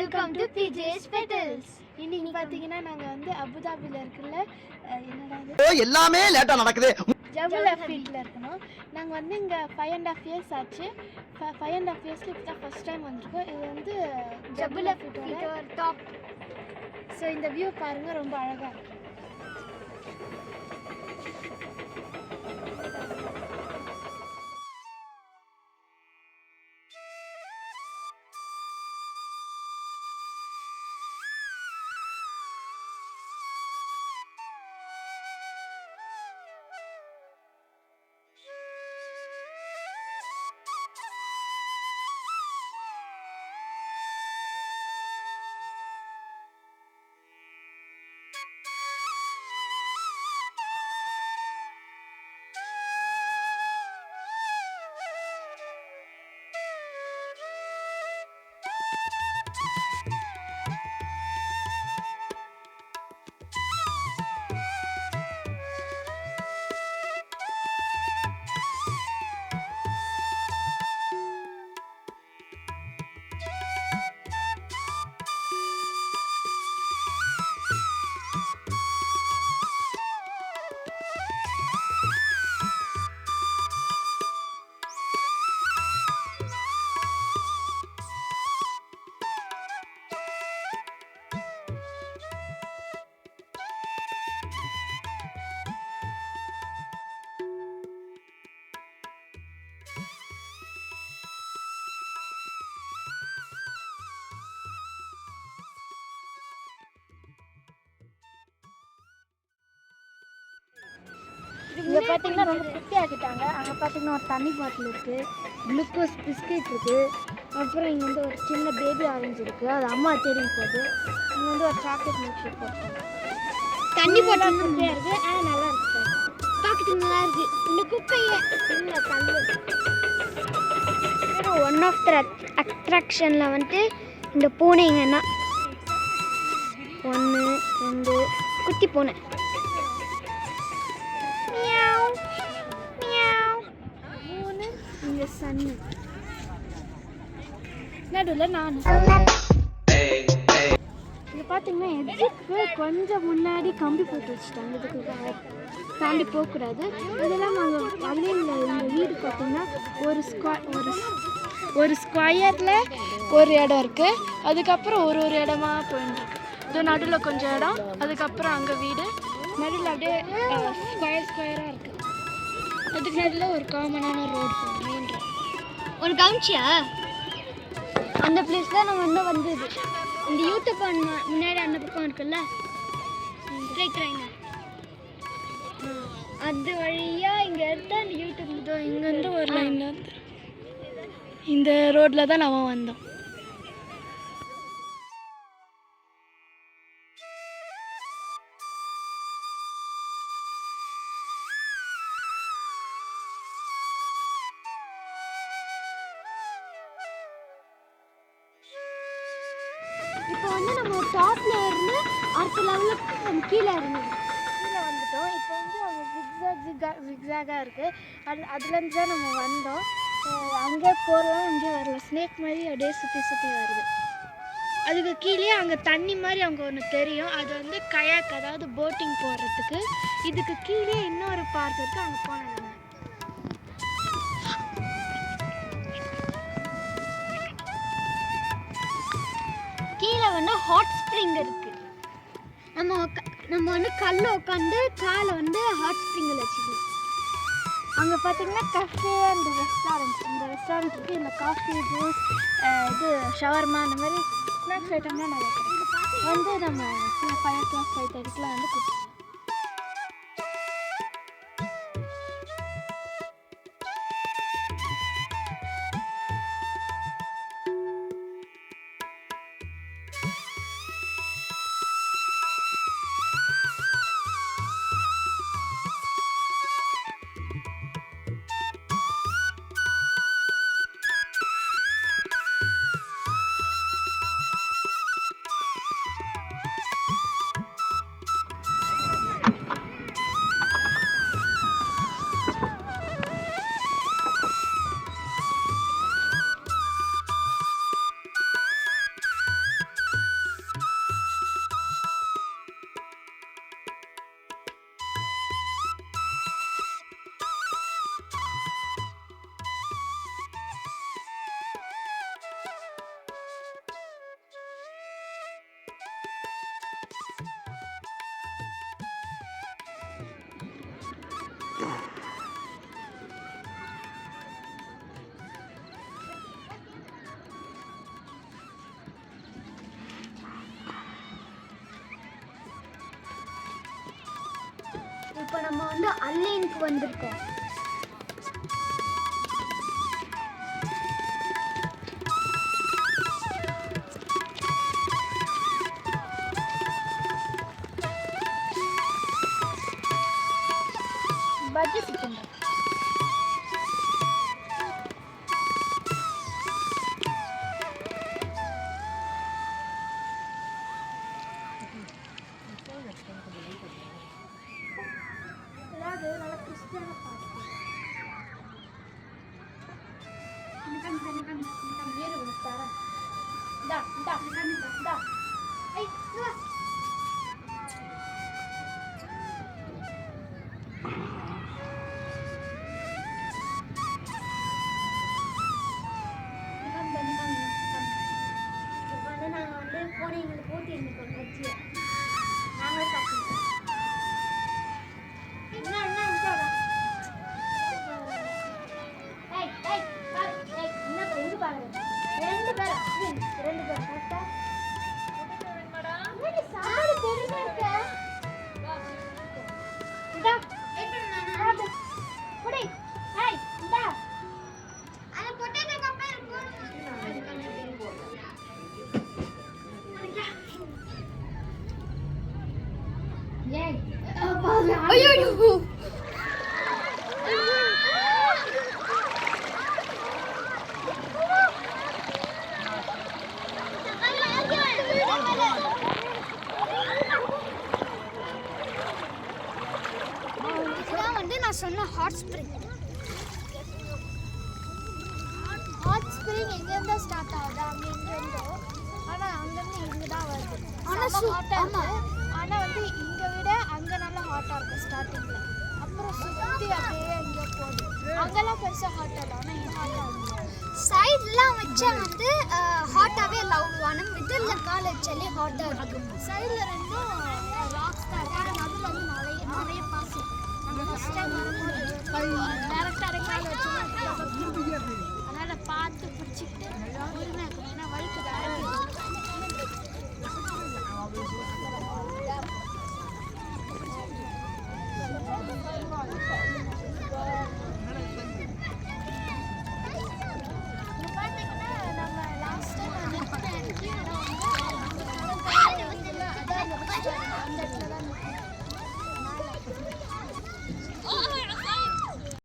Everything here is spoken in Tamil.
Welcome to PJ's Petals. இன்னைக்கு பாத்தீங்கன்னா நாங்க வந்து அபுதாபில இருக்குல்ல என்னடா எல்லாமே லேட்டா நடக்குது. ஜபுலா ஃபீல்ட்ல இருக்கணும். நாங்க வந்து இங்க 5.5 இயர்ஸ் ஆச்சு. 5.5 இயர்ஸ்ல இப்போ தான் ஃபர்ஸ்ட் டைம் வந்திருக்கோம். இது வந்து ஜபுலா ஃபீல்டோட டாப். ஸோ இந்த வியூ பாருங்க, ரொம்ப அழகா இருக்கு. இங்கே பார்த்தீங்கன்னா ரொம்ப குட்டி ஆக்கிட்டாங்க. அங்கே பார்த்தீங்கன்னா ஒரு தண்ணி பாட்டில் இருக்குது, குளுக்கோஸ் பிஸ்கெட் இருக்குது, அப்புறம் இங்கே வந்து ஒரு சின்ன பேபி ஆரஞ்சு இருக்குது, அது அம்மா தேடி போகுது. இங்கே வந்து ஒரு சாக்லேட் மில்க் ஷேக் போட்டுருக்காங்க. தண்ணி பாட்டில் குட்டியாக இருக்குது, ஆனால் நல்லா இருக்குது, பார்க்கறதுக்கு நல்லா இருக்குது. இந்த குப்பையை இல்லை தண்ணி. ஒன் ஆஃப் த அட்ராக்ஷனில் வந்துட்டு இந்த பூனைங்கன்னா 1 2 குட்டி பூனை. இங்கே சன்னு நடுவில் நான் இங்கே பார்த்தீங்கன்னா எதுக்கு கொஞ்சம் முன்னாடி கம்பி போட்டு வச்சுட்டாங்க, இதுக்கு தாண்டி போகக்கூடாது. இதெல்லாம் நாங்கள் வழியில் இந்த வீடு பார்த்தீங்கன்னா ஒரு ஸ்கொயரில் ஒரு இடம் இருக்குது, அதுக்கப்புறம் ஒரு இடமா போயிட்டுருக்கு. இது நடுவில் கொஞ்சம் இடம், அதுக்கப்புறம் அங்கே வீடு, நடுவில் அப்படியே ஸ்கொயராக இருக்குது. அதுக்கு நடுவில் ஒரு காமனான ரோடு போகும், மெயின் ரோடு. ஒரு கவுன்ச்சியா அந்த பிளேஸ் தான் நம்ம இன்னும் வந்தது. இந்த யூடியூப் முன்னாடி அந்த பக்கம் இருக்குல்ல, அது வழியாக இங்கே எடுத்தால் அந்த யூடியூப் இதோ இங்கேருந்து ஒரு லைனில் இந்த ரோட்டில் தான் நம்ம வந்தோம். இப்போ வந்து நம்ம டாப்ல இருந்து அடுத்த லெவலுக்கு நம்ம கீழே வந்துட்டோம். இப்போ வந்து அவங்க ஜிக்ஸாகாக இருக்குது, அதுலேருந்து தான் நம்ம வந்தோம். அங்கே போகலாம், அங்கே வரல, ஸ்னேக் மாதிரி அப்படியே சுற்றி வருது. அதுக்கு கீழே அங்கே தண்ணி மாதிரி அங்கே ஒன்று தெரியும், அது வந்து கயாக், அதாவது போட்டிங் போடுறதுக்கு. இதுக்கு கீழே இன்னொரு பார்க் இருக்குது, அங்கே போனோம். கீழே வந்து ஹாட் ஸ்ப்ரிங் இருக்குது. நம்ம வந்து கல்ல உட்காந்து காலை வந்து ஹாட் ஸ்ப்ரிங்கில் வச்சுக்கணும். அங்கே பார்த்தீங்கன்னா கஃபே அண்ட் ரெஸ்டாரண்ட், இந்த ரெஸ்டாரண்ட் இருக்குது. இந்த காஃபி, ஜூஸ், இது ஷவர்மா, அந்த மாதிரி ஸ்நாக்ஸ் ஐட்டம்லாம் நிறைய கிடைக்கும். வந்து நம்ம 5 o'clock 5:30க்குலாம் வந்து கொடுத்துருவோம். நம்ம வந்து அல்லைனுக்கு வந்திருக்கோம். பஜ்ஜி சிக்கன் நல்லா கிறிஸ்டியான நாங்கள் வந்து போன எங்களுக்கு ஊட்டி இருந்துக்கோம் கட்சியை நாங்களே சாப்பிட்டோம். நான் சொன்ன ஹாட் ஸ்ப்ரிங் எங்கேருந்தோ ஸ்டார்ட் ஆகுது அங்கே எங்கேருந்தோ ஆனால் அங்கேருந்து இங்கே தான் வருது ஆனால் ஹாட்டாக இருக்குது ஆனால் வந்து இங்கே விட அங்கே நல்லா ஹாட்டாக இருக்கும் ஸ்டார்டிங்கில் அப்புறம் சுற்றி அப்படியே இங்கே போகுது அங்கெல்லாம் பெருசாக ஹாட்டாக இல்லை ஆனால் இங்கே ஹாட்டாக இருக்கும் சைட்லாம் வச்சா வந்து ஹாட்டாகவே லவ்வானும் மிடில் கால் வச்சாலே ஹாட்டாக இருக்கும் சைடில் ரெண்டும் ராக்ஸ் தான் இருக்குது நடுவில் வந்து நிறைய பாசி ஃபஸ்ட் டைம் வரும்போது டேரக்டாக கால் வச்சு அதனால் பார்த்து பிடிச்சிக்கிட்டு பொறுமையாக